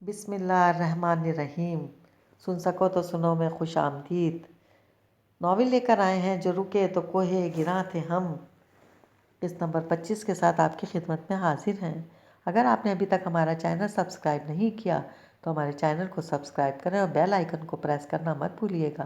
بسم اللہ الرحمن الرحیم۔ سن سکو تو سنو میں خوش آمدید ناول لے کر آئے ہیں جو رکے تو کوہ گراں تھے ہم، قسط نمبر 25 کے ساتھ آپ کی خدمت میں حاضر ہیں۔ اگر آپ نے ابھی تک ہمارا چینل سبسکرائب نہیں کیا تو ہمارے چینل کو سبسکرائب کریں اور بیل آئیکن کو پریس کرنا مت بھولیے گا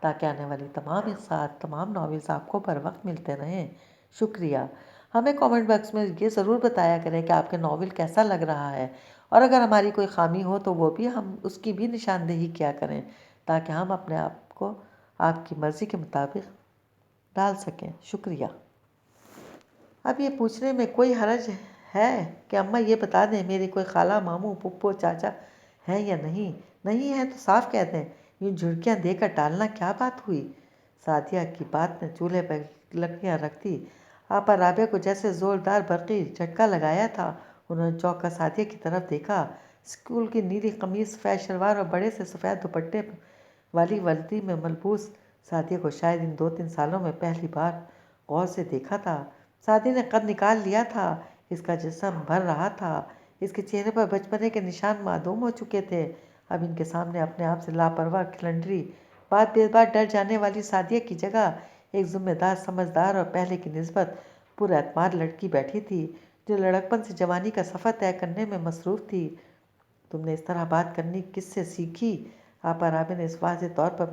تاکہ آنے والی تمام اقساط تمام ناولز آپ کو بر وقت ملتے رہیں۔ شکریہ۔ ہمیں کامنٹ باکس میں یہ ضرور بتایا کریں کہ آپ کے ناول کیسا لگ رہا ہے، اور اگر ہماری کوئی خامی ہو تو وہ بھی ہم اس کی بھی نشاندہی کیا کریں تاکہ ہم اپنے آپ کو آپ کی مرضی کے مطابق ڈال سکیں۔ شکریہ۔ اب یہ پوچھنے میں کوئی حرج ہے کہ اماں یہ بتا دیں میری کوئی خالہ، ماموں، پھپھو، چاچا ہیں یا نہیں؟ نہیں ہے تو صاف کہہ دیں، یوں جھڑکیاں دے کر ٹالنا کیا بات ہوئی؟ سعدیہ کی بات نے چولہے پر لکڑیاں رکھ دی۔ آپا رابعہ کو جیسے زوردار برقی جھٹکا لگایا تھا۔ انہوں نے چونک کر سعدیہ کی طرف دیکھا۔ اسکول کی نیلی قمیص، سفید شلوار اور بڑے سے سفید دوپٹے والی وردی میں ملبوس سعدیہ کو شاید ان 2-3 سالوں میں پہلی بار غور سے دیکھا تھا۔ سعدیہ نے قد نکال لیا تھا، اس کا جسم بھر رہا تھا، اس کے چہرے پر بچپنے کے نشان معدوم ہو چکے تھے۔ اب ان کے سامنے اپنے آپ سے لاپرواہ، کھلنڈری، بات بے بات ڈر جانے والی سعدیہ کی جگہ ایک ذمہ دار، سمجھدار اور پہلے کی نسبت پر اعتماد لڑکی بیٹھی تھی جو لڑکپن سے جوانی کا سفر طے کرنے میں مصروف تھی۔ تم نے اس طرح بات کرنی کس سے سیکھی؟ آپا رابعہ نے اس واضح طور پر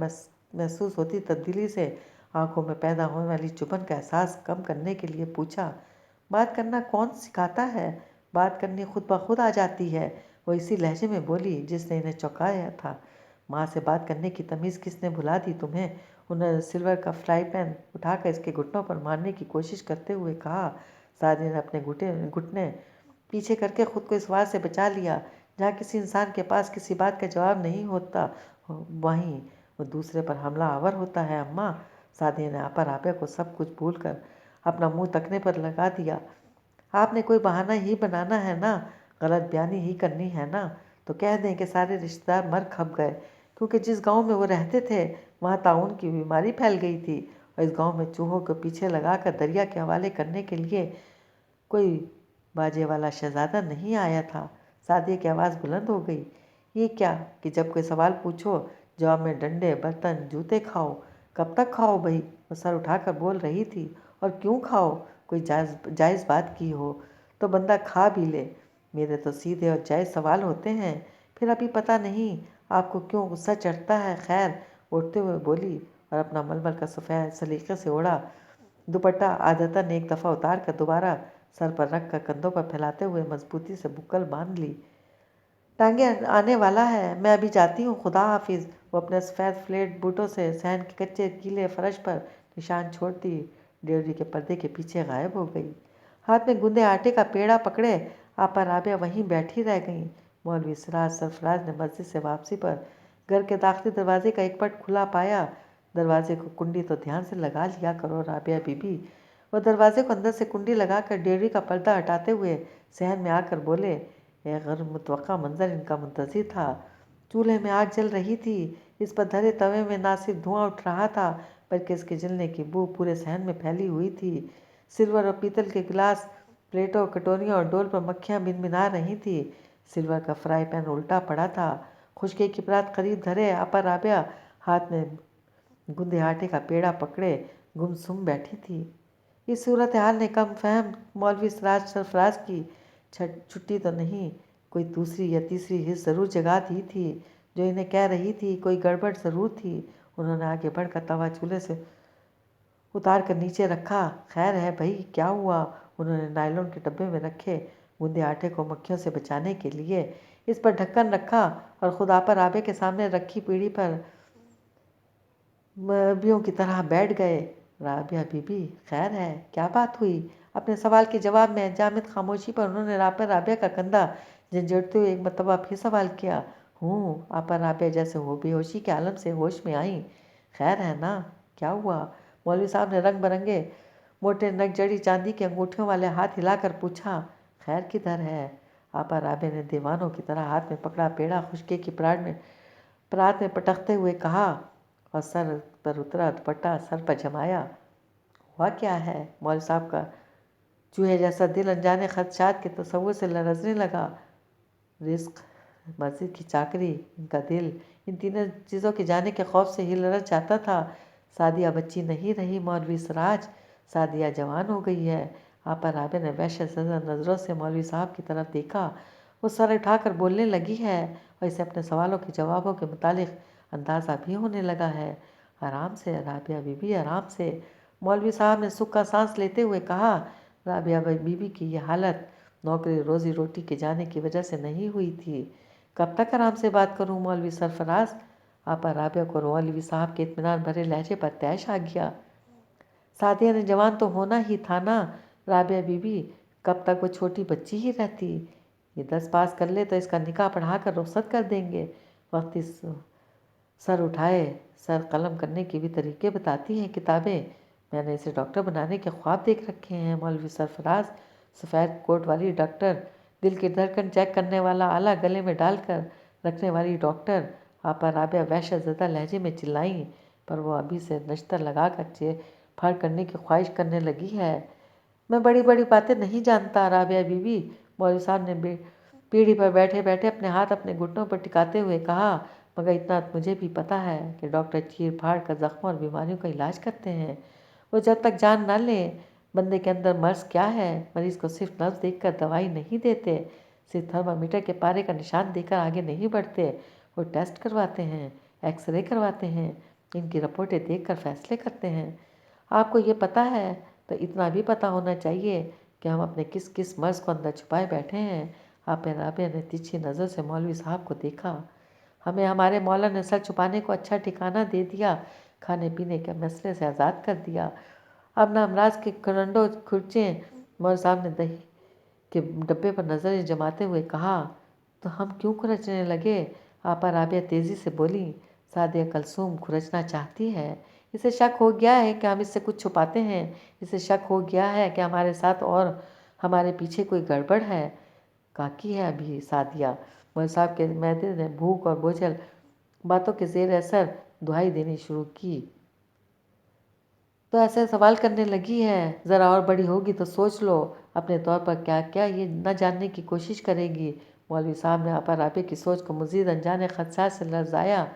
محسوس ہوتی تبدیلی سے آنکھوں میں پیدا ہونے والی چبھن کا احساس کم کرنے کے لیے پوچھا۔ بات کرنا کون سکھاتا ہے؟ بات کرنی خود بخود آ جاتی ہے، وہ اسی لہجے میں بولی جس نے انہیں چونکایا تھا۔ ماں سے بات کرنے کی تمیز کس نے بھلا دی تمہیں؟ انہوں نے سلور کا فرائی پین اٹھا کر اس کے گھٹنوں پر مارنے کی کوشش کرتے ہوئے کہا۔ سعدیہ نے اپنے گھٹنے پیچھے کر کے خود کو اس وار سے بچا لیا جہاں کسی انسان کے پاس کسی بات کا جواب نہیں ہوتا وہیں وہ دوسرے پر حملہ آور ہوتا ہے۔ اماں، سعدیہ نے آپا رابعہ کو سب کچھ بھول کر اپنا منہ تکنے پر لگا دیا، آپ نے کوئی بہانہ ہی بنانا ہے نا، غلط بیانی ہی کرنی ہے نا، تو کہہ دیں کہ سارے رشتہ دار مر کھپ گئے کیونکہ جس گاؤں میں وہ رہتے تھے وہاں طاعون کی بیماری پھیل گئی تھی، اور اس گاؤں میں چوہوں کو پیچھے لگا کر دریا کے حوالے کرنے کے لیے کوئی باجے والا شہزادہ نہیں آیا تھا۔ سعدیہ کی آواز بلند ہو گئی۔ یہ کیا کہ جب کوئی سوال پوچھو جواب میں ڈنڈے، برتن، جوتے کھاؤ؟ کب تک کھاؤ بھئی؟ وہ سر اٹھا کر بول رہی تھی۔ اور کیوں کھاؤ؟ کوئی جائز بات کی ہو تو بندہ کھا بھی لے۔ میرے تو سیدھے اور جائز سوال ہوتے ہیں، پھر ابھی پتہ نہیں آپ کو کیوں غصہ چڑھتا ہے۔ خیر، اٹھتے ہوئے بولی اور اپنا ململ کا سفید سلیقے سے اوڑا دوپٹہ عادتاً ایک دفعہ اتار کر دوبارہ سر پر رکھ کر کندھوں پر پھیلاتے ہوئے مضبوطی سے بکل باندھ لی۔ ٹانگے آنے والا ہے، میں ابھی جاتی ہوں، خدا حافظ۔ وہ اپنے سفید فلیٹ بوٹوں سے صحن کے کچے گیلے فرش پر نشان چھوڑتی ڈیوری کے پردے کے پیچھے غائب ہو گئی۔ ہاتھ میں گوندے آٹے کا پیڑا پکڑے آپا رابعہ وہیں بیٹھی رہ گئیں۔ مولوی سراج سرفراز نے مسجد سے واپسی پر گھر کے داخلی دروازے کا ایک پٹ کھلا پایا۔ دروازے کو کنڈی تو دھیان سے لگا لیا کرو رابعہ بی بی۔ وہ دروازے کو اندر سے کنڈی لگا کر ڈیوری کا پردہ ہٹاتے ہوئے صحن میں آ کر بولے۔ ایک غیر متوقع منظر ان کا منتظر تھا۔ چولہے میں آگ جل رہی تھی، اس پر دھرے توے میں نہ صرف دھواں اٹھ رہا تھا بلکہ اس کے جلنے کی بو پورے صحن میں پھیلی ہوئی تھی۔ سلور اور پیتل کے گلاس، پلیٹوں، کٹوریوں اور ڈول پر مکھیاں بنبنا رہی تھیں۔ سلور کا فرائی پین الٹا پڑا تھا۔ خشکی کی پرات قریب دھرے آپا رابعہ ہاتھ میں گوندے آٹے کا پیڑا پکڑے گم سم بیٹھی تھی۔ اس صورتحال نے کم فہم مولوی سراج سرفراز کی چھٹی تو نہیں، کوئی دوسری یا تیسری حس ضرور جگا دی تھی جو انہیں کہہ رہی تھی کوئی گڑبڑ ضرور تھی۔ انہوں نے آگے بڑھ کر توا چولہے سے اتار کر نیچے رکھا۔ خیر ہے بھئی، کیا ہوا؟ انہوں نے نائلون کے ڈبے میں رکھے گوندے آٹے کو مکھیوں سے بچانے کے لیے اس پر ڈھکن رکھا اور خود آپا رابعہ کے سامنے رکھی پیڑھی پر مربیوں کی طرح بیٹھ گئے۔ رابعہ بی بی، خیر ہے، کیا بات ہوئی؟ اپنے سوال کے جواب میں جامد خاموشی پر انہوں نے آپا رابعہ کا کندھا جھنجھوڑتے ہوئے ایک مرتبہ پھر سوال کیا۔ ہوں۔ آپا رابعہ جیسے بے ہوشی کے عالم سے ہوش میں آئیں۔ خیر ہے نا؟ کیا ہوا؟ مولوی صاحب نے رنگ برنگے موٹے نگ جڑی چاندی کی انگوٹھیوں والے ہاتھ ہلا کر پوچھا۔ خیر کدھر ہے؟ آپا رابعہ نے دیوانوں کی طرح ہاتھ میں پکڑا پیڑا خشکی کی پرات میں پٹکتے ہوئے کہا اور سر پر اترا دوپٹہ سر پر جمایا۔ ہوا کیا ہے؟ مولوی صاحب کا چوہے جیسا دل انجانے خدشات کے تصور سے لرزنے لگا۔ رزق मस्जिद की चाकरी, इनका दिल इन तीनों चीज़ों के जाने के खौफ से हिल रच जाता था। सादिया बच्ची नहीं रही मौलवी सराज, सादिया जवान हो गई है। आपा राबे ने वहशत ज़दा नज़रों से मौलवी साहब की तरफ देखा। वो सर उठाकर बोलने लगी है और इसे अपने सवालों के जवाबों के मुतालिक अंदाज़ा भी होने लगा है। आराम से राबिया बीबी, आराम से। मौलवी साहब ने सुख का सांस लेते हुए कहा, राबिया बीबी की ये हालत नौकरी रोज़ी रोटी के जाने की वजह से नहीं हुई थी। कब तक आराम से बात करूं मौलवी सरफराज? आपा राबिया को मौलवी साहब के इत्मीनान भरे लहजे पर तैश आ गया। सादिया ने जवान तो होना ही था ना राबिया बीबी, कब तक वो छोटी बच्ची ही रहती। ये 10 पास कर ले तो इसका निकाह पढ़ा कर रुखसत कर देंगे। वक्त इस सर उठाए, सर कलम करने के भी तरीके बताती हैं किताबें। मैंने इसे डॉक्टर बनाने के ख्वाब देख रखे हैं मौलवी सरफराज। सफ़ेद कोट वाली डॉक्टर, दिल की धड़कन चेक करने वाला आला गले में डालकर रखने वाली डॉक्टर। आपा राबिया वहशत ज़दा लहजे में चिल्लाई, पर वो अभी से नश्तर लगा कर फाड़ करने की ख्वाहिश करने लगी है। मैं बड़ी बड़ी बातें नहीं जानता राबिया बीबी, मौलवी साहब ने पीढ़ी पर बैठे बैठे अपने हाथ अपने घुटनों पर टिकाते हुए कहा, मगर इतना मुझे भी पता है कि डॉक्टर चीर फाड़ कर ज़ख्मों और बीमारियों का इलाज करते हैं। वो जब तक जान न लें बंदे के अंदर मर्ज़ क्या है, मरीज़ को सिर्फ नब्ज़ देखकर दवाई नहीं देते, सिर्फ थर्मामीटर के पारे का निशान देकर आगे नहीं बढ़ते। वो टेस्ट करवाते हैं, एक्सरे करवाते हैं, इनकी रिपोर्टें देखकर फैसले करते हैं। आपको ये पता है तो इतना भी पता होना चाहिए कि हम अपने किस किस मर्ज़ को अंदर छुपाए बैठे हैं। आपा राबिया ने तिरछी नज़र से मौलवी साहब को देखा। हमें हमारे मौला ने सर छुपाने को अच्छा ठिकाना दे दिया, खाने पीने के मसले से आज़ाद कर दिया। अब ना अमराज के करंडो खुर्चे। मौलवी साहब ने दही के डब्बे पर नज़रें जमाते हुए कहा, तो हम क्यों खुरचने लगे? आपा राबिया तेज़ी से बोली, सादिया कलसूम खुरचना चाहती है। इसे शक हो गया है कि हम इससे कुछ छुपाते हैं। इसे शक हो गया है कि हमारे साथ और हमारे पीछे कोई गड़बड़ है। काकी है अभी सादिया। मौलवी साहब के मैदे ने भूख और बोझल बातों के जेर असर दुहाई देनी शुरू की। तो ऐसे सवाल करने लगी है, ज़रा और बड़ी होगी तो सोच लो अपने तौर पर क्या क्या ये न जानने की कोशिश करेगी। मौलवी साहब ने आपा राबिया की सोच को मज़ीद अनजाने खदशात से लर्ज़ाया।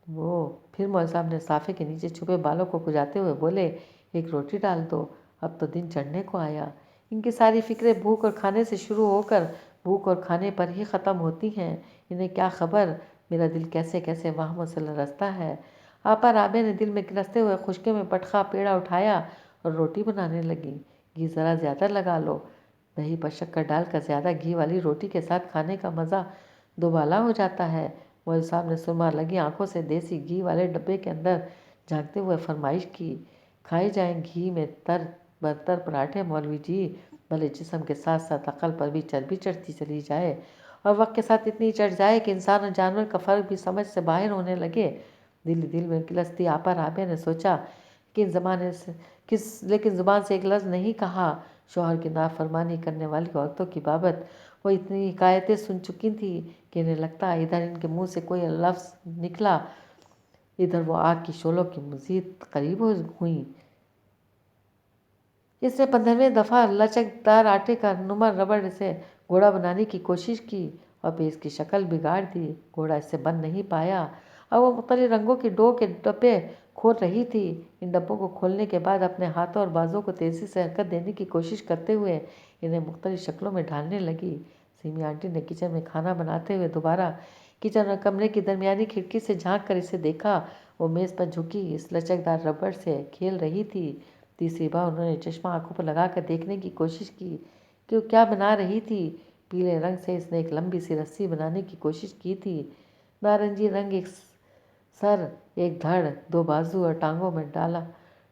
वो फिर मौलवी साहब ने साफ़े के नीचे छुपे बालों को खुजाते हुए बोले, एक रोटी डाल दो, अब तो दिन चढ़ने को आया। इनकी सारी फिक्रें भूख और खाने से शुरू होकर भूख और खाने पर ही ख़त्म होती हैं। इन्हें क्या खबर मेरा दिल कैसे कैसे वहमों से लरसता है। आपा राबिया ने दिल में गिरसते हुए खुशके में पटखा पेड़ा उठाया और रोटी बनाने लगी। घी ज़रा ज़्यादा लगा लो। दही पर शक्कर डालकर ज़्यादा घी वाली रोटी के साथ खाने का मज़ा दोबाला हो जाता है। मौलवी साहब ने सुरमा लगी आंखों से देसी घी वाले डब्बे के अंदर झांकते हुए फरमाइश की, खाए जाएं घी में तर बरतर पराठे मौलवी जी, भले जिस्म के साथ साथ अकल पर भी चर्बी चढ़ती चली जाए और वक्त के साथ इतनी चढ़ जाए कि इंसान और जानवर का फ़र्क भी समझ से बाहर होने लगे। दिल में गिलस्ती आपा राबिया ने सोचा कि ज़माने से लेकिन ज़ुबान से एक लफ्ज़ नहीं कहा। शौहर की नाफरमानी करने वाली औरतों की बाबत वो इतनी हिकायतें सुन चुकी थी कि इन्हें लगता इधर इनके मुंह से कोई लफ्ज़ निकला, इधर वो आग की शोलों की मज़ीद करीब हुई। इसने 15वें दफ़ा लचकदार आटे का नुमा रबड़ से घोड़ा बनाने की कोशिश की और फिर इसकी शक्ल बिगाड़ दी। घोड़ा इससे बन नहीं पाया। अब वो मुख्तलिफ रंगों की डो के डब्बे खोल रही थी। इन डब्बों को खोलने के बाद अपने हाथों और बाजों को तेज़ी से हरकत देने की कोशिश करते हुए इन्हें मुख्तलिफ शक्लों में ढालने लगी। सीमी आंटी ने किचन में खाना बनाते हुए दोबारा किचन और कमरे की दरमियानी खिड़की से झांक कर इसे देखा। वो मेज़ पर झुकी इस लचकदार रबड़ से खेल रही थी। तीसरी बार उन्होंने चश्मा आंखों पर लगाकर देखने की कोशिश की कि वो क्या बना रही थी। पीले रंग से इसने एक लंबी सी रस्सी बनाने की कोशिश की थी। नारंगी रंग एक सर, एक धड़, दो बाजू और टांगों में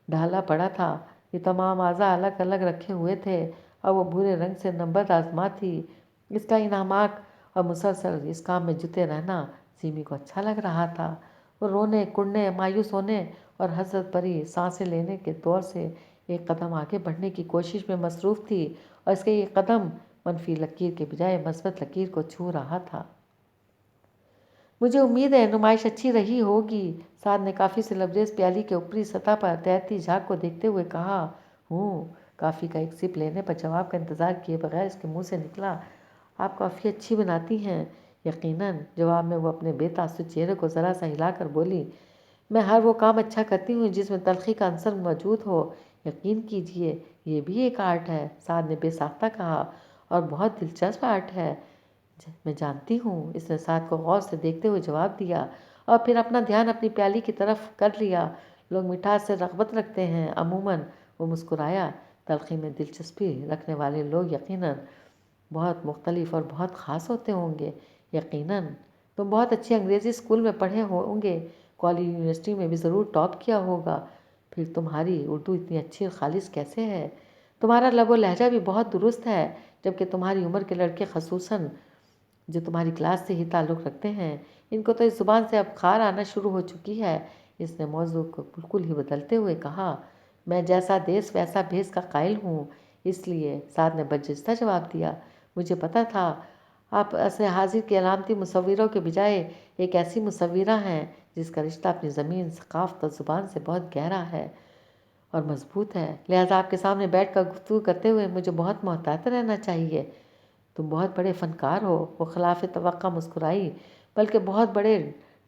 ढाला पड़ा था। ये तमाम आज़ा अलग अलग रखे हुए थे और वो भूरे रंग से नंबर आजमा थी। इसका इनामाक और मुसलसल इस काम में जुटे रहना सीमी को अच्छा लग रहा था। वो रोने कुड़ने मायूस होने और हसरत भरी सांसें लेने के दौर से एक कदम आगे बढ़ने की कोशिश में मसरूफ़ थी और इसका ये कदम मनफी लकीर के बजाय मस्बत लकीर को छू रहा था। मुझे उम्मीद है नुमाइश अच्छी रही होगी। साद ने काफ़ी से लबरेज प्याली के ऊपरी सतह पर तैरती झाग को देखते हुए कहा। काफ़ी का एक सिप लेने पर जवाब का इंतज़ार किए बगैर इसके मुंह से निकला, आप काफ़ी अच्छी बनाती हैं। यकीनन, जवाब में वो अपने बेतासुर चेहरे को ज़रा सा हिला कर बोली, मैं हर वो काम अच्छा करती हूँ जिसमें तलखी का अंसर मौजूद हो। यकीन कीजिए, ये भी एक आर्ट है, साद ने बेसाख्ता कहा, और बहुत दिलचस्प आर्ट है। मैं जानती हूँ, इसने साद को गौर से देखते हुए जवाब दिया और फिर अपना ध्यान अपनी प्याली की तरफ कर लिया। लोग मिठास से रग़बत रखते हैं अमूमन। वो मुस्कुराया। तलखी में दिलचस्पी रखने वाले लोग यकीनन बहुत मुख्तलिफ और बहुत ख़ास होते होंगे। यकीनन तुम बहुत अच्छी अंग्रेज़ी स्कूल में पढ़े होंगे, कॉलेज यूनिवर्सिटी में भी ज़रूर टॉप किया होगा। फिर तुम्हारी उर्दू इतनी अच्छी और खालिस कैसे है? तुम्हारा लबो लहजा भी बहुत दुरुस्त है, जबकि तुम्हारी उम्र के लड़के खसूसन जो तुम्हारी क्लास से ही ताल्लुक़ रखते हैं, इनको तो इस ज़ुबान से अब खार आना शुरू हो चुकी है। इसने मौजू को बिल्कुल ही बदलते हुए कहा, मैं जैसा देश वैसा भेस का कायल हूँ, इसलिए। साद ने बदजस्ता जवाब दिया, मुझे पता था आप असर हाजिर के अलामती मुसव्विरों के बजाय एक ऐसी मुसव्विरा हैं जिसका रिश्ता अपनी ज़मीन, सक़ाफ़त और ज़ुबान से बहुत गहरा है और मज़बूत है। लिहाजा आपके सामने बैठ कर गुफ्तगू करते हुए मुझे बहुत मोहतात रहना चाहिए। तुम बहुत बड़े फ़नकार हो। वो खिलाफ तवक्का मुस्कुराई, बल्कि बहुत बड़े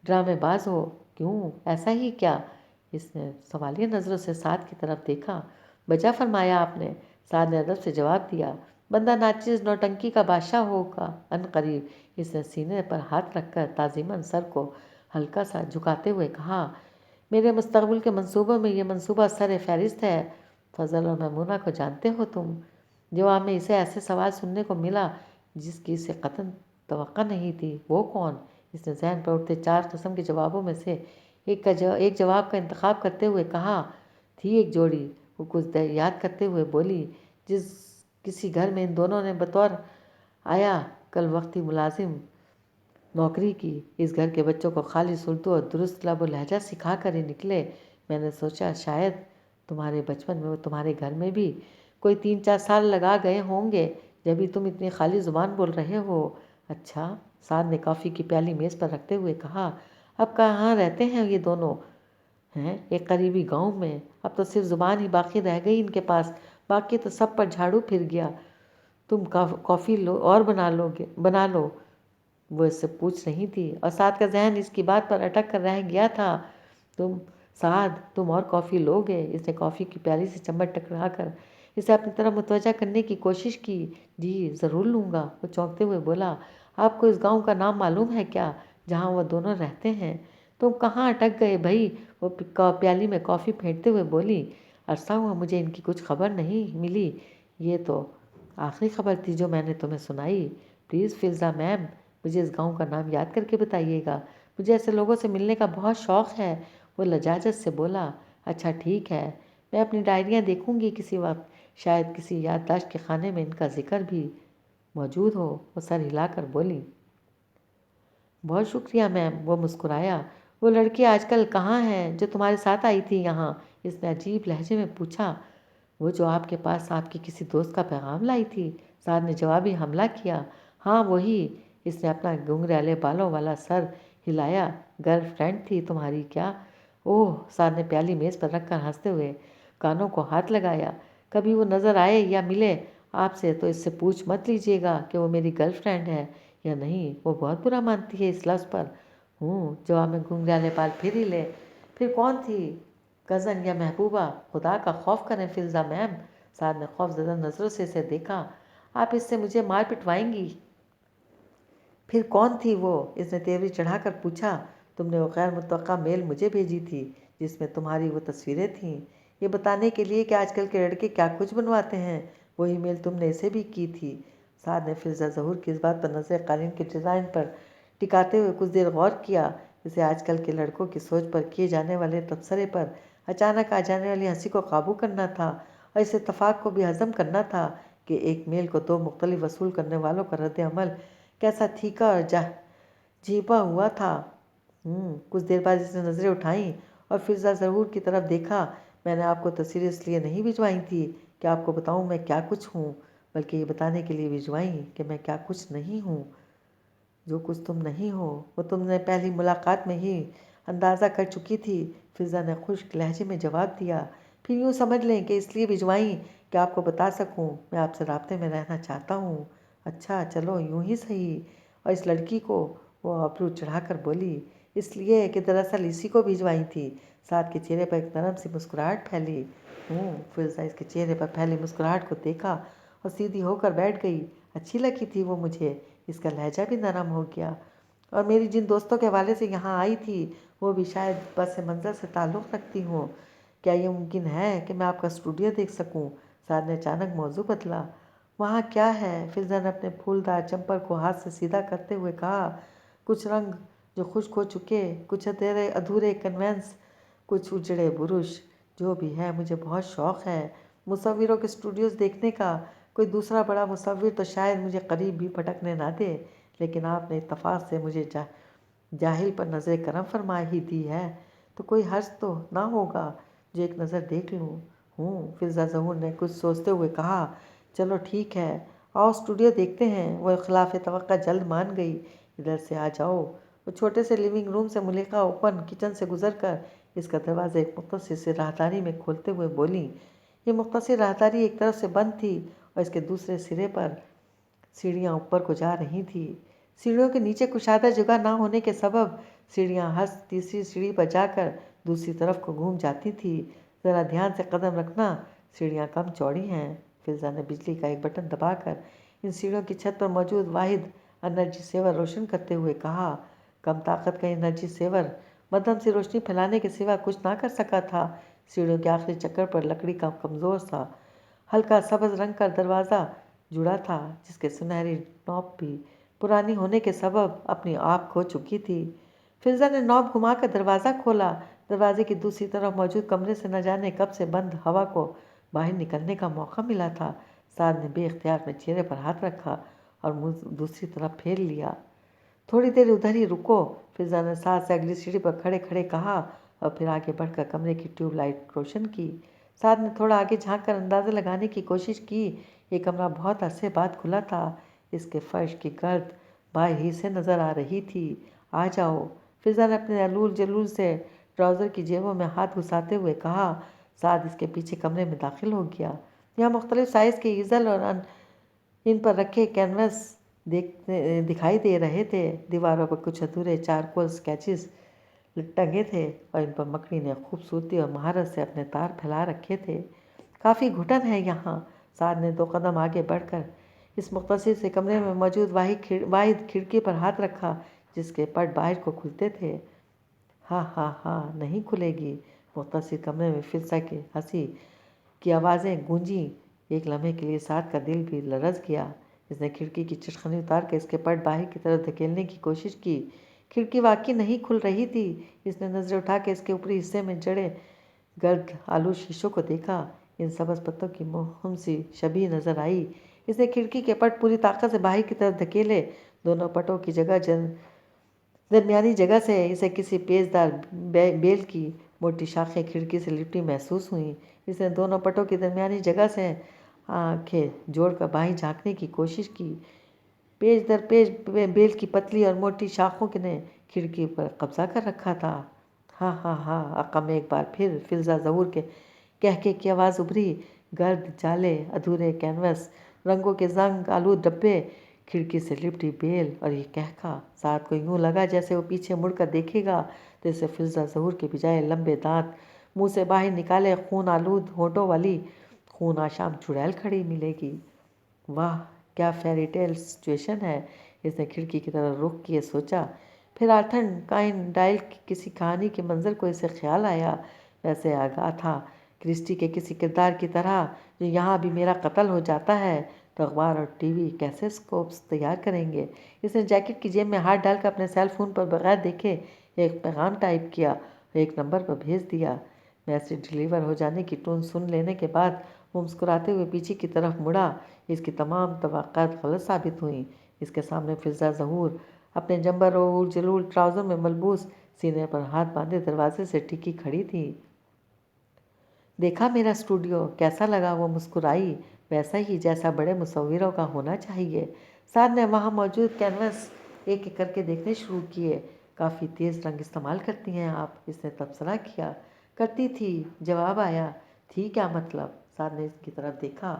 ड्रामेबाज हो। क्यों, ऐसा ही क्या? इसने सवालिया नज़रों से साद की तरफ देखा। बजा फरमाया आपने। साद ने अदब से जवाब दिया, बंदा नाचिज़ नौटंकी का बादशाह होगा अनकरीब। इसने सीने पर हाथ रखकर ताज़ीमन सर को हल्का सा झुकाते हुए कहा, मेरे मुस्तक़बिल के मंसूबों में ये मंसूबा सर फहरिस्त है। फ़ज़ल और मैमूना को जानते हो तुम? जवाब में इसे ऐसे सवाल सुनने को मिला जिसकी इसे कतन तवक्का नहीं थी। वो कौन? इसने जहन पर उठते 4 किस्म के जवाबों में से एक जवाब का इंतखाब करते हुए कहा, थी एक जोड़ी। वो कुछ देर याद करते हुए बोली, जिस किसी घर में इन दोनों ने बतौर आया कल वक्ती मुलाजिम नौकरी की, इस घर के बच्चों को खालिस उर्दू और दुरुस्त लब लहजा सिखा कर ही निकले। मैंने सोचा शायद तुम्हारे बचपन में वो तुम्हारे घर में भी कोई 3-4 साल लगा गए होंगे, जब भी तुम इतनी खाली ज़ुबान बोल रहे हो। अच्छा, साद ने कॉफ़ी की प्याली मेज़ पर रखते हुए कहा, अब कहाँ रहते हैं ये दोनों? हैं एक करीबी गांव में। अब तो सिर्फ ज़ुबान ही बाकी रह गई इनके पास, बाकी तो सब पर झाड़ू फिर गया। तुम कॉफ़ी लो और बना लो। वो इससे पूछ रही थी और साद का जहन इसकी बात पर अटक कर रह गया था। तुम और कॉफ़ी लोगे? इसने कॉफ़ी की प्याली से चम्मच टकरा कर इसे अपनी तरफ मुतवज्जा करने की कोशिश की। जी ज़रूर लूँगा। वो चौंकते हुए बोला, आपको इस गांव का नाम मालूम है क्या, जहाँ वो दोनों रहते हैं? तुम कहाँ अटक गए भाई? वो प्याली में कॉफ़ी फेंटते हुए बोली, अरसा हुआ मुझे इनकी कुछ खबर नहीं मिली। ये तो आखिरी खबर थी जो मैंने तुम्हें सुनाई। प्लीज़ फ़िज़ा मैम, मुझे इस गांव का नाम याद करके बताइएगा। मुझे ऐसे लोगों से मिलने का बहुत शौक़ है। वो लजाजत से बोला, अच्छा ठीक है, मैं अपनी डायरियाँ देखूंगी किसी वक्त, शायद किसी याददाश्त के खाने में इनका जिक्र भी मौजूद हो। वो सर हिलाकर बोली, बहुत शुक्रिया मैम। वो मुस्कुराया। वो लड़की आजकल कहाँ है जो तुम्हारे साथ आई थी यहाँ? इसने अजीब लहजे में पूछा। वो जो आपके पास आपके किसी दोस्त का पैगाम लाई थी। साद ने जवाबी हमला किया, हाँ वही। इसने अपना घुंघराले बालों वाला सर हिलाया। गर्लफ्रेंड थी तुम्हारी क्या? ओह, साद ने प्याली मेज़ पर रखकर हंसते हुए कानों को हाथ लगाया। कभी वो नज़र आए या मिले आपसे तो इससे पूछ मत लीजिएगा कि वो मेरी गर्लफ्रेंड है या नहीं। वो बहुत बुरा मानती है इस लफ्ज़ पर। जवाब में घुंघराले बाल फिर हिले। फिर कौन थी? कज़न या महबूबा? खुदा का खौफ करें फ़िज़ा मैम। साद ने खौफज़दा नज़रों से इसे देखा। आप इससे मुझे मार पिटवाएंगी? फिर कौन थी वो? इसने तेवरी चढ़ाकर पूछा। तुमने वो गैर मुतवक्का मेल मुझे भेजी थी जिसमें तुम्हारी वो तस्वीरें थीं, ये बताने के लिए कि आजकल के लड़के क्या कुछ बनवाते हैं। वही मेल तुमने इसे भी की थी। साद ने फ़िज़ा ज़हूर की इस बात पर नज़र कालीन के डिज़ाइन पर टिकाते हुए कुछ देर गौर किया। इसे आजकल के लड़कों की सोच पर किए जाने वाले तबसरे पर अचानक आ जाने वाली हंसी को काबू करना था और इस इत्तफाक को भी हज़म करना था कि एक मेल को 2 मुख्तलिफ वसूल करने वालों का रद्द अमल कैसा तीखा और झीपा हुआ था। कुछ देर बाद इसने नज़रें उठाईं और फ़िज़ा ज़हूर की तरफ देखा। मैंने आपको तस्वीरें इसलिए नहीं भिजवाई थी कि आपको बताऊं मैं क्या कुछ हूँ, बल्कि ये बताने के लिए भिजवाई कि मैं क्या कुछ नहीं हूँ। जो कुछ तुम नहीं हो वो तुमने पहली मुलाकात में ही अंदाज़ा कर चुकी थी। फ़िज़ा ने खुश्क लहजे में जवाब दिया। फिर यूँ समझ लें कि इसलिए भिजवाई कि आपको बता सकूं मैं आपसे राब्ते में रहना चाहता हूँ। अच्छा चलो यूँ ही सही। और इस लड़की को वो अबरू चढ़ा कर बोली, इसलिए कि दरअसल इसी को भिजवाई थी। साद के चेहरे पर एक नरम सी मुस्कुराहट फैली। फिजा इसके चेहरे पर फैली मुस्कुराहट को देखा और सीधी होकर बैठ गई। अच्छी लगी थी वो मुझे, इसका लहजा भी नरम हो गया। और मेरी जिन दोस्तों के हवाले से यहाँ आई थी वो भी शायद पस मंज़र से ताल्लुक़ रखती हूँ। क्या ये मुमकिन है कि मैं आपका स्टूडियो देख सकूँ? साद ने अचानक मौजू बदला। वहाँ क्या है? फिजा ने अपने फूलदार चंपर को हाथ से सीधा करते हुए कहा। कुछ रंग जो खुश्क हो चुके, कुछ अधूरे कन्वेंस, कुछ उजड़े बुरुश। जो भी है, मुझे बहुत शौक़ है मुसव्विरों के स्टूडियोज़ देखने का। कोई दूसरा बड़ा मुसव्विर तो शायद मुझे करीब भी पटकने ना दे, लेकिन आपने इत्तफ़ाक़ से मुझे जाहिल पर नज़र करम फरमा ही दी है, तो कोई हर्ज तो ना होगा जो एक नज़र देख लूँ। फिजा ज़हूर ने कुछ सोचते हुए कहा, चलो ठीक है, आओ स्टूडियो देखते हैं। वह खिलाफ तवक्का जल्द मान गई। इधर से आ जाओ। वो छोटे से लिविंग रूम से मुलेका ओपन किचन से गुजरकर इसका दरवाज़ा एक मुख्तसर से राहदारी में खोलते हुए बोली। ये मुख्तसर राहदारी एक तरफ से बंद थी और इसके दूसरे सिरे पर सीढ़ियाँ ऊपर को जा रही थी। सीढ़ियों के नीचे कुशादा जगह ना होने के सबब सीढ़ियाँ हर तीसरी सीढ़ी पर जाकर दूसरी तरफ को घूम जाती थी। ज़रा ध्यान से कदम रखना, सीढ़ियाँ कम चौड़ी हैं। फिजा ने बिजली का एक बटन दबाकर इन सीढ़ियों की छत पर मौजूद वाहिद एनर्जी सेवर रोशन करते हुए कहा। कम ताकत का एनर्जी सेवर मध्यम सी रोशनी फैलाने के सिवा कुछ ना कर सका था। सीढ़ियों के आखिरी चक्कर पर लकड़ी का कमज़ोर सा हल्का सब्ज़ रंग का दरवाज़ा जुड़ा था, जिसके सुनहरी नॉब भी पुरानी होने के सबब अपनी आप खो चुकी थी। फिजा ने नॉब घुमाकर दरवाज़ा खोला। दरवाजे की दूसरी तरफ मौजूद कमरे से न जाने कब से बंद हवा को बाहर निकलने का मौका मिला था। साद ने बेख्तियार में चेहरे पर हाथ रखा और मुँह दूसरी तरफ फेर लिया। थोड़ी देर उधर ही रुको, फिजा ने साद से अगली सीढ़ी पर खड़े खड़े कहा और फिर आगे बढ़कर कमरे की ट्यूबलाइट रोशन की। साद ने थोड़ा आगे झाँक कर अंदाज़ा लगाने की कोशिश की। ये कमरा बहुत अरसे बाद खुला था। इसके फर्श की गर्द बाहर ही से नज़र आ रही थी। आ जाओ, फिजा ने अपने अलूल जलूल से ट्राउज़र की जेबों में हाथ घुसाते हुए कहा। साद इसके पीछे कमरे में दाखिल हो गया। यहाँ मुख्तलिफ साइज़ के ईज़ल और इन पर रखे कैनवस दिखाई दे रहे थे। दीवारों पर कुछ अधूरे चारकोल स्केचेस टंगे थे और इन पर मकड़ी ने खूबसूरती और महारत से अपने तार फैला रखे थे। काफ़ी घुटन है यहाँ। साद ने 2 कदम आगे बढ़कर इस मुख्तसर से कमरे में मौजूद वाहिद खिड़की पर हाथ रखा, जिसके पट बाहर को खुलते थे। हाँ, नहीं खुलेगी। मुख्तसर कमरे में फिजा की हंसी की आवाज़ें गूंजी। एक लम्हे के लिए साद का दिल भी लरज़ गया। इसने खिड़की की चटखनी उतार कर इसके पट बाहर की तरफ धकेलने की कोशिश की। खिड़की वाकई नहीं खुल रही थी। इसने नज़र उठा के इसके ऊपरी हिस्से में जड़े गर्द आलू शीशों को देखा। इन सब्ज़ पत्तों की मोहम सी शबीह नज़र आई। इसने खिड़की के पट पूरी ताकत से बाहर की तरफ धकेले। दोनों पटों की दरमियानी जगह से इसे किसी पेचदार बेल की मोटी शाखें खिड़की से लिपटी महसूस हुई। इसने दोनों पटों की दरमियानी जगह से आंखें जोड़कर बाहर झांकने की कोशिश की। पेज दर पेज बेल की पतली और मोटी शाखों ने खिड़की पर कब्जा कर रखा था। हाँ, अक्का में एक बार फिर फिजा ज़हूर के कहके की आवाज़ उभरी। गर्द जाले, अधूरे कैनवस, रंगों के जंग आलूद डब्बे, खिड़की से लिपटी बेल और ये कहका। साद को यूँ लगा जैसे वो पीछे मुड़कर देखेगा तो इसे फिजा ज़हूर के बजाय लंबे दांत, मुँह से बाहर निकाले खून आलूद होठों वाली खून आशाम चुड़ैल खड़ी मिलेगी। वाह, क्या फेरी टेल सिचुएशन है। इसने खिड़की की तरफ रुख किए सोचा। फिर आर्थर काइन डायल की किसी कहानी के मंजर को इसे ख्याल आया। वैसे अगाथा क्रिस्टी के किसी किरदार की तरह जो यहाँ भी मेरा कत्ल हो जाता है तो अखबार और टीवी कैसे स्कोप्स तैयार करेंगे। इसने जैकेट की जेब में हाथ डालकर अपने सेल फोन पर बगैर देखे एक पैगाम टाइप किया और एक नंबर पर भेज दिया। मैसेज डिलीवर हो जाने की टोन सुन लेने के बाद वो मुस्कुराते हुए पीछे की तरफ मुड़ा। इसकी तमाम तवक्कात गलत साबित हुई। इसके सामने फिजा ज़हूर अपने जंबर और जलूल ट्राउज़र में मलबूस, सीने पर हाथ बांधे दरवाजे से टिकी खड़ी थी। देखा मेरा स्टूडियो कैसा लगा? वो मुस्कुराई, वैसा ही जैसा बड़े मुसव्विरों का होना चाहिए। साद ने वहाँ मौजूद कैनवस एक एक करके देखने शुरू किए। काफ़ी तेज़ रंग इस्तेमाल करती हैं आप, इसने तबसरा किया। करती थी, जवाब आया। थी क्या मतलब? साद ने इसकी तरफ देखा।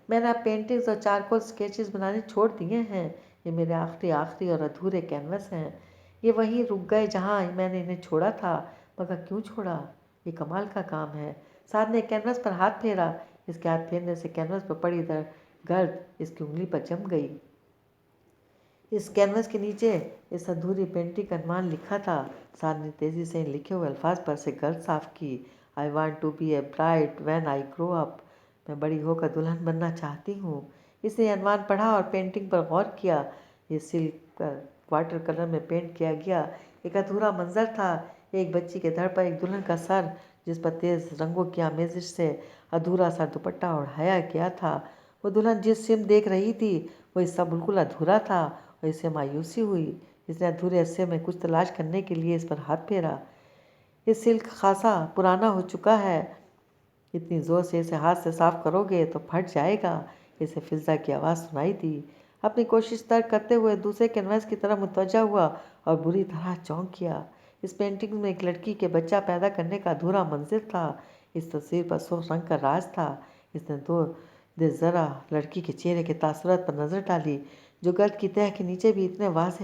मैंने अब पेंटिंग्स और चारकोल स्केचेस बनाने छोड़ दिए हैं। یہ میرے آخری اور ادھورے کینوس ہیں۔ یہ وہیں رک گئے جہاں میں نے انہیں چھوڑا تھا، مگر کیوں چھوڑا؟ یہ کمال کا کام ہے۔ سعد نے کینوس پر ہاتھ پھیرا۔ اس کے ہاتھ پھیرنے سے کینوس پر پڑی گرد اس کی انگلی پر جم گئی۔ اس کینوس کے نیچے اس ادھوری پینٹنگ کا عنوان لکھا تھا۔ سعد نے تیزی سے ان لکھے ہوئے الفاظ پر سے گرد صاف کی۔ I want to be a bride when I grow up۔ میں بڑی ہو کر دلہن بننا چاہتی ہوں۔ اس نے عنوان پڑھا اور پینٹنگ پر غور کیا۔ یہ سلک پر واٹر کلر میں پینٹ کیا گیا ایک ادھورا منظر تھا۔ ایک بچی کے دھڑ پر ایک دلہن کا سر، جس پر تیز رنگوں کی آمیزش سے ادھورا سا دوپٹہ اوڑھایا گیا تھا۔ وہ دلہن جس سمت دیکھ رہی تھی وہ حصہ بالکل ادھورا تھا اور اسے مایوسی ہوئی۔ اس نے ادھورے حصے میں کچھ تلاش کرنے کے لیے اس پر ہاتھ پھیرا۔ یہ سلک خاصا پرانا ہو چکا ہے، اتنی زور سے اسے ہاتھ سے صاف کرو گے تو پھٹ جائے گا۔ اسے فضا کی آواز سنائی دی۔ اپنی کوشش ترک کرتے ہوئے دوسرے کینوس کی طرف متوجہ ہوا اور بری طرح چونک گیا۔ اس پینٹنگ میں ایک لڑکی کے بچہ پیدا کرنے کا ادھورا منظر تھا۔ اس تصویر پر سرخ رنگ کا راز تھا۔ اس نے دیر ذرا لڑکی کے چہرے کے تاثرات پر نظر ڈالی، جو گرد کی تہہ کے نیچے بھی اتنے واضح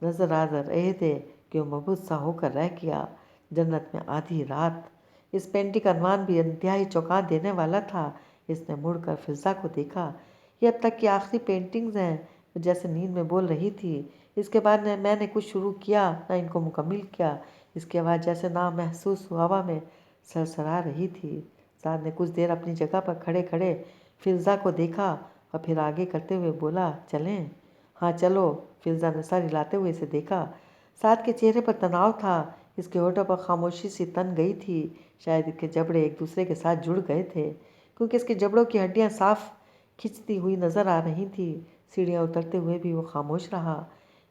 نظر آ رہے تھے کہ وہ مبہوت سا ہو کر رہ گیا۔ جنت میں آدھی رات۔ اس پینٹنگ کا عنوان بھی انتہائی چونکا دینے والا تھا۔ اس نے مڑ کر فضا کو دیکھا۔ یہ اب تک کی آخری پینٹنگز ہیں۔ وہ جیسے نیند میں بول رہی تھی۔ اس کے بعد نہ میں نے کچھ شروع کیا نہ ان کو مکمل کیا۔ اس کی آواز جیسے نامحسوس ہوا میں سرسرا رہی تھی۔ سعد نے کچھ دیر اپنی جگہ پر کھڑے کھڑے فضا کو دیکھا اور پھر آگے کرتے ہوئے بولا، چلیں؟ ہاں چلو۔ فضا نے سر ہلاتے ہوئے اسے دیکھا۔ سعد کے چہرے پر تناؤ تھا۔ اس کے ہونٹوں پر خاموشی سی تن گئی تھی۔ شاید اس کے جبڑے ایک دوسرے کے ساتھ جڑ گئے تھے، کیونکہ اس کے جبڑوں کی ہڈیاں صاف کھنچتی ہوئی نظر آ رہی تھیں۔ سیڑھیاں اترتے ہوئے بھی وہ خاموش رہا۔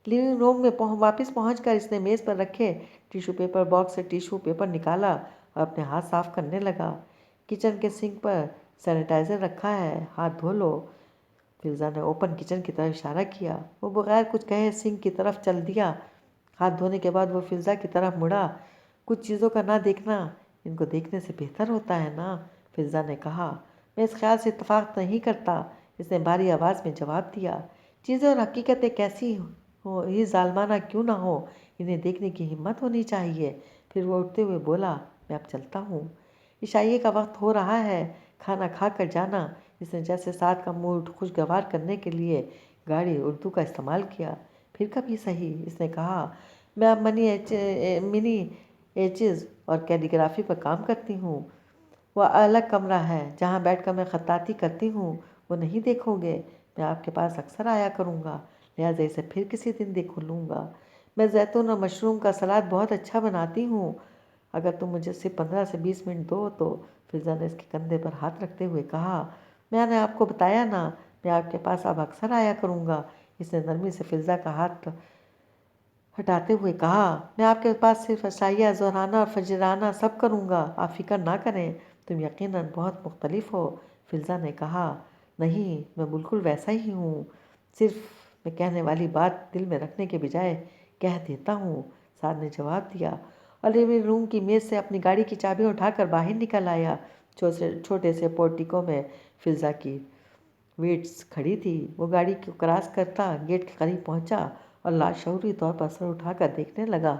لیونگ روم میں واپس پہنچ کر اس نے میز پر رکھے ٹیشو پیپر باکس سے ٹیشو پیپر نکالا اور اپنے ہاتھ صاف کرنے لگا۔ کچن کے سنک پر سینیٹائزر رکھا ہے، ہاتھ دھو لو۔ فضا نے اوپن کچن کی طرف اشارہ کیا۔ وہ بغیر کچھ کہے سنک کی طرف چل دیا۔ ہاتھ دھونے کے بعد وہ فضا کی طرف مڑا۔ کچھ چیزوں کا نہ دیکھنا ان کو دیکھنے سے بہتر ہوتا ہے نا، فضا نے کہا۔ میں اس خیال سے اتفاق نہیں کرتا، اس نے بھاری آواز میں جواب دیا۔ چیزیں اور حقیقتیں کیسی ہو ہی ظالمانہ کیوں نہ ہو، انہیں دیکھنے کی ہمت ہونی چاہیے۔ پھر وہ اٹھتے ہوئے بولا، میں اب چلتا ہوں، عشائیے کا وقت ہو رہا ہے، کھانا کھا کر جانا۔ اس نے جیسے سعد کا موڈ خوشگوار کرنے کے لیے گاڑی اردو کا استعمال کیا۔ پھر کبھی صحیح، اس نے کہا۔ میں اب منی ایچز اور کیلیگرافی پر کام کرتی ہوں۔ وہ الگ کمرہ ہے جہاں بیٹھ کر میں خطاطی کرتی ہوں، وہ نہیں دیکھو گے۔ میں آپ کے پاس اکثر آیا کروں گا، لہٰذا اسے پھر کسی دن دیکھ لوں گا۔ میں زیتون اور مشروم کا سلاد بہت اچھا بناتی ہوں، اگر تم مجھے صرف 15 سے 20 منٹ دو تو۔ فضا نے اس کے کندھے پر ہاتھ رکھتے ہوئے کہا، میں نے آپ کو بتایا نا، میں آپ کے پاس اب اکثر آیا کروں گا۔ اس نے نرمی سے فضا کا ہاتھ ہٹاتے ہوئے کہا، میں آپ کے پاس صرف عشائیہ، ظہرانہ اور فجرانہ سب کروں گا، آپ فکر نہ کریں۔ تم یقیناً بہت مختلف ہو، فضا نے کہا۔ نہیں، میں بالکل ویسا ہی ہوں، صرف میں کہنے والی بات دل میں رکھنے کے بجائے کہہ دیتا ہوں، سعد نے جواب دیا، اور لیونگ روم کی میز سے اپنی گاڑی کی چابیاں اٹھا کر باہر نکل آیا۔ چھوٹے سے پورٹیکو میں فضا کی ویٹس کھڑی تھی۔ وہ گاڑی کو کراس کرتا گیٹ کے قریب پہنچا اور لاشعوری طور پر سر اٹھا کر دیکھنے لگا۔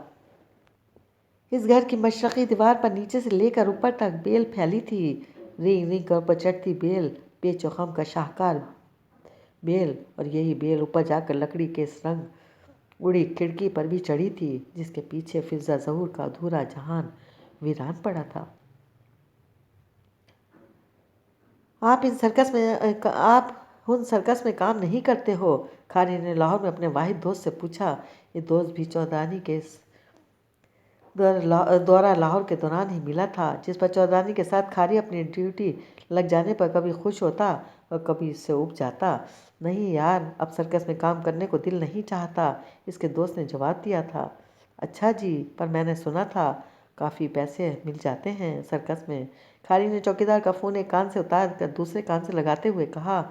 اس گھر کی مشرقی دیوار پر نیچے سے لے کر اوپر تک بیل پھیلی تھی، رینگ رینگ کر اوپر چڑھتی بیل، پیچ و خم کا شاہکار بیل، اور یہی بیل اوپر جا کر لکڑی کے اس رنگ اڑی کھڑکی پر بھی چڑھی تھی جس کے پیچھے فضا ظہور کا ادھورا جہان ویران پڑا تھا۔ آپ ان سرکس میں کام نہیں کرتے ہو؟ کھاری نے لاہور میں اپنے واحد دوست سے پوچھا۔ یہ دوست بھی چودھرانی کے دورہ لاہور کے دوران ہی ملا تھا، جس پر چودھرانی کے ساتھ کھاری اپنی ڈیوٹی لگ جانے پر کبھی خوش ہوتا اور کبھی اس سے اُب جاتا۔ نہیں یار، اب سرکس میں کام کرنے کو دل نہیں چاہتا، اس کے دوست نے جواب دیا تھا۔ اچھا جی، پر میں نے سنا تھا کافی پیسے مل جاتے ہیں سرکس میں۔ کھاری نے چوکیدار کا فون ایک کان سے اتار کر دوسرے کان سے لگاتے ہوئے کہا،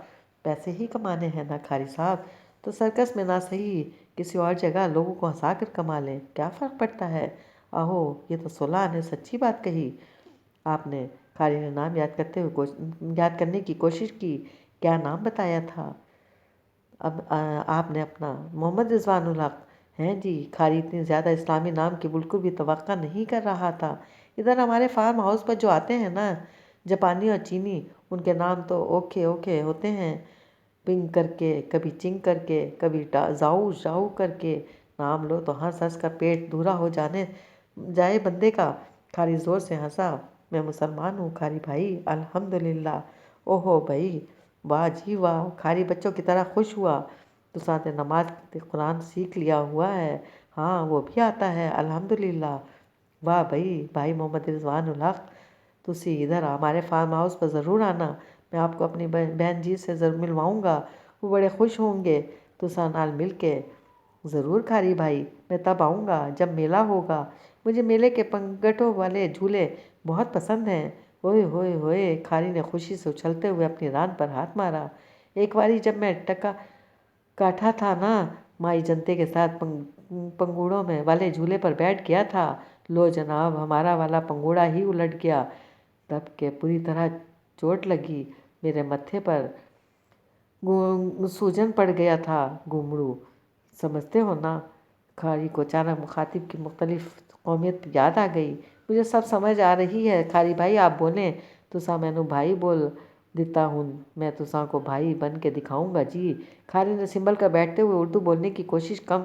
پیسے ہی کمانے ہیں نا کھاری صاحب، تو سرکس میں نہ صحیح کسی اور جگہ لوگوں کو ہنسا کر کما لیں، کیا فرق پڑتا ہے؟ آہو، یہ تو سولہ نے سچی بات کہی آپ نے۔ کھاری نے نام یاد کرنے کی کوشش کی۔ کیا نام بتایا تھا اب آپ نے اپنا محمد رضوان الحق ہیں جی؟ کھاری اتنی زیادہ اسلامی نام کی بالکل بھی توقع نہیں کر رہا تھا۔ ادھر ہمارے فارم ہاؤس پر جو آتے ہیں نا جاپانی اور چینی، ان کے نام تو اوکھے اوکھے ہوتے ہیں، پنگ کر کے، کبھی چنگ کر کے، کبھی زاؤ ژاؤ کر کے، نام لو تو ہنس ہنس کر پیٹ دھورا ہو جائے بندے کا۔ کھاری زور سے ہنسا۔ میں مسلمان ہوں کھاری بھائی، الحمدللہ۔ اوہو بھائی، واہ جی واہ، کھاری بچوں کی طرح خوش ہوا۔ تساں تے نماز قرآن سیکھ لیا ہوا ہے؟ ہاں وہ بھی آتا ہے الحمدللہ۔ واہ بھائی محمد رضوان الحق، تسی ادھر ہمارے فارم ہاؤس پر ضرور آنا، میں آپ کو اپنی بہن جی سے ضرور ملواؤں گا، وہ بڑے خوش ہوں گے تساں نال مل کے۔ ضرور کھاری بھائی، میں تب آؤں گا جب میلہ ہوگا، مجھے میلے کے پنگٹوں والے جھولے بہت پسند ہیں۔ ہوئے ہوئے ہوئے، کھاری نے خوشی سے اچھلتے ہوئے اپنی ران پر ہاتھ مارا۔ ایک باری جب میں ٹکا کاٹھا تھا نا مائی جنتے کے ساتھ پنگوڑوں میں والے جھولے پر بیٹھ گیا تھا، لو جناب ہمارا والا پنگوڑا ہی الٹ گیا، دب کے پوری طرح چوٹ لگی، میرے متھے پر سوجن پڑ گیا تھا۔ گھمڑو سمجھتے ہو نا؟ کھاری کو اچانک مخاطب کی مختلف قومیت یاد آ گئی۔ مجھے سب سمجھ آ رہی ہے کھاری بھائی، آپ بولیں تساں مینوں بھائی بول دیتا ہوں، میں تساں کو بھائی بن کے دکھاؤں گا جی۔ کھاری نے سنبھل کر بیٹھتے ہوئے اردو بولنے کی کوشش کم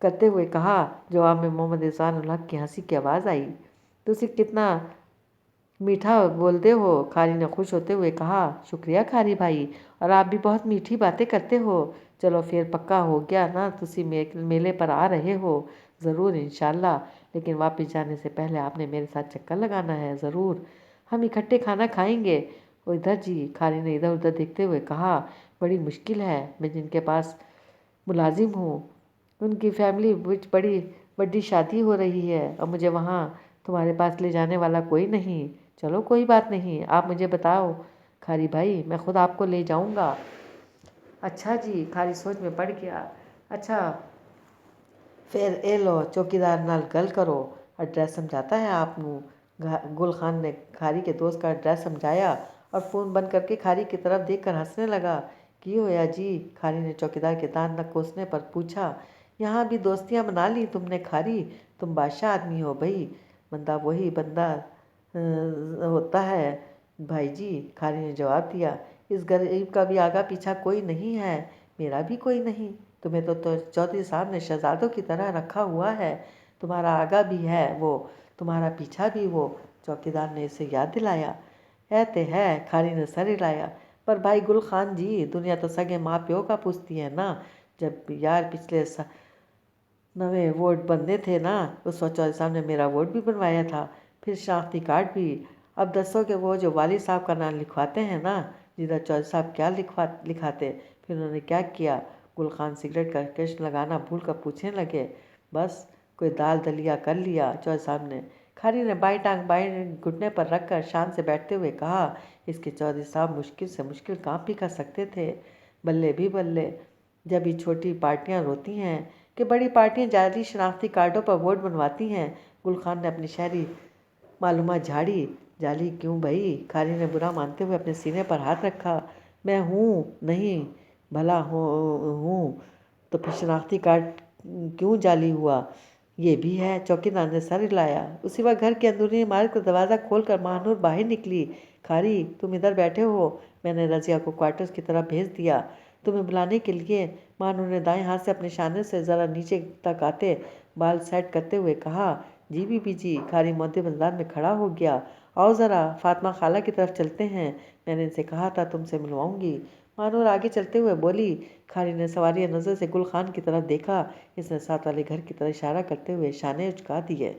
کرتے ہوئے کہا۔ جواب میں محمد رضوان الحق کی ہنسی کی آواز آئی۔ تسی کتنا میٹھا بولتے ہو، کھاری نے خوش ہوتے ہوئے کہا۔ شکریہ کھاری بھائی، اور آپ بھی بہت میٹھی باتیں کرتے ہو۔ چلو پھر پکا ہو گیا نا، تسی میلے پر آ رہے ہو؟ ضرور انشاءاللہ، لیکن واپس جانے سے پہلے آپ نے میرے ساتھ چکر لگانا ہے، ضرور، ہم اکٹھے کھانا کھائیں گے۔ ادھر جی، کھاری نے ادھر ادھر دیکھتے ہوئے کہا۔ بڑی مشکل ہے، میں جن کے پاس ملازم ہوں ان کی فیملی وچ بڑی بڑی شادی ہو رہی ہے، اور مجھے وہاں تمہارے پاس لے جانے والا کوئی نہیں۔ چلو کوئی بات نہیں، آپ مجھے بتاؤ کھاری بھائی، میں خود آپ کو لے جاؤں گا۔ اچھا جی، کھاری سوچ میں پڑ گیا۔ اچھا پھر اے لو چوکیدار نال گل کرو، ایڈریس سمجھاتا ہے آپ نوں؟ گل خان نے کھاری کے دوست کا ایڈریس سمجھایا اور فون بند کر کے کھاری کی طرف دیکھ کر ہنسنے لگا۔ کی ہویا جی؟ کھاری نے چوکیدار کے دانت نہ کوسنے پر پوچھا۔ یہاں بھی دوستیاں بنا لی تم نے کھاری، تم بادشاہ آدمی ہو بھائی، بندہ وہی بندہ ہوتا ہے بھائی جی، کھاری نے جواب دیا۔ اس غریب کا بھی آگا پیچھا کوئی نہیں ہے، میرا بھی کوئی نہیں، تمہیں تو چودھری صاحب نے شہزادوں کی طرح رکھا ہوا ہے، تمہارا آگا بھی ہے وہ، تمہارا پیچھا بھی وہ، چوکیدار نے اسے یاد دلایا۔ ہے تے ہے، کھاری نے سر ہلایا۔ پر بھائی گل خان جی، دنیا تو سگے ماں پیو کا پوچھتی ہے نا، جب یار پچھلے نویں ووٹ بننے تھے نا، اس وقت چودھری صاحب نے میرا ووٹ بھی بنوایا تھا، پھر شناختی کارڈ بھی۔ اب دسو کہ وہ جو والد صاحب کا نام لکھواتے ہیں نا، جدھر چودھری صاحب کیا لکھاتے، پھر انہوں نے کیا کیا؟ گل خان سگریٹ کا کش لگانا بھول کر پوچھنے لگے۔ بس کوئی دال دلیا کر لیا چودھری صاحب نے، کھاری نے بائیں ٹانگ بائیں گھٹنے پر رکھ کر شان سے بیٹھتے ہوئے کہا۔ اس کے چودھری صاحب مشکل سے مشکل کام بھی کر سکتے تھے، بلے بھی بلے، جب یہ چھوٹی پارٹیاں روتی ہیں کہ بڑی پارٹیاں جعلی شناختی کارڈوں پر ووٹ بنواتی ہیں۔ گل خان نے اپنی شہری معلومات جھاڑی۔ جعلی کیوں بھائی؟ کھاری نے برا مانتے ہوئے اپنے سینے پر ہاتھ رکھا۔ میں ہوں نہیں بھلا ہوں تو پھر شناختی کارڈ کیوں جعلی ہوا؟ یہ بھی ہے، چوکیدار نے سر ہلایا۔ اسی وقت گھر کی اندرونی عمارت کا دروازہ کھول کر ماہ نور باہر نکلی۔ کھاری تم ادھر بیٹھے ہو، میں نے رضیہ کو کوارٹرز کی طرف بھیج دیا تمہیں بلانے کے لیے۔ ماہ نور نے دائیں ہاتھ سے اپنے شانے سے ذرا نیچے تک آتے بال سیٹ کرتے ہوئے کہا۔ G B B G, Khari مؤدب انداز میں کھڑا ہو گیا۔ آؤ ذرا فاطمہ خالہ کی طرف چلتے ہیں، میں نے ان سے کہا تھا تم سے ملواؤں گی۔ ماہ نور آگے چلتے ہوئے بولی۔ کھاری نے سواریہ نظر سے گل خان کی طرف دیکھا، اس نے ساتھ والے گھر کی طرف اشارہ کرتے ہوئے شانے اچکا دیے۔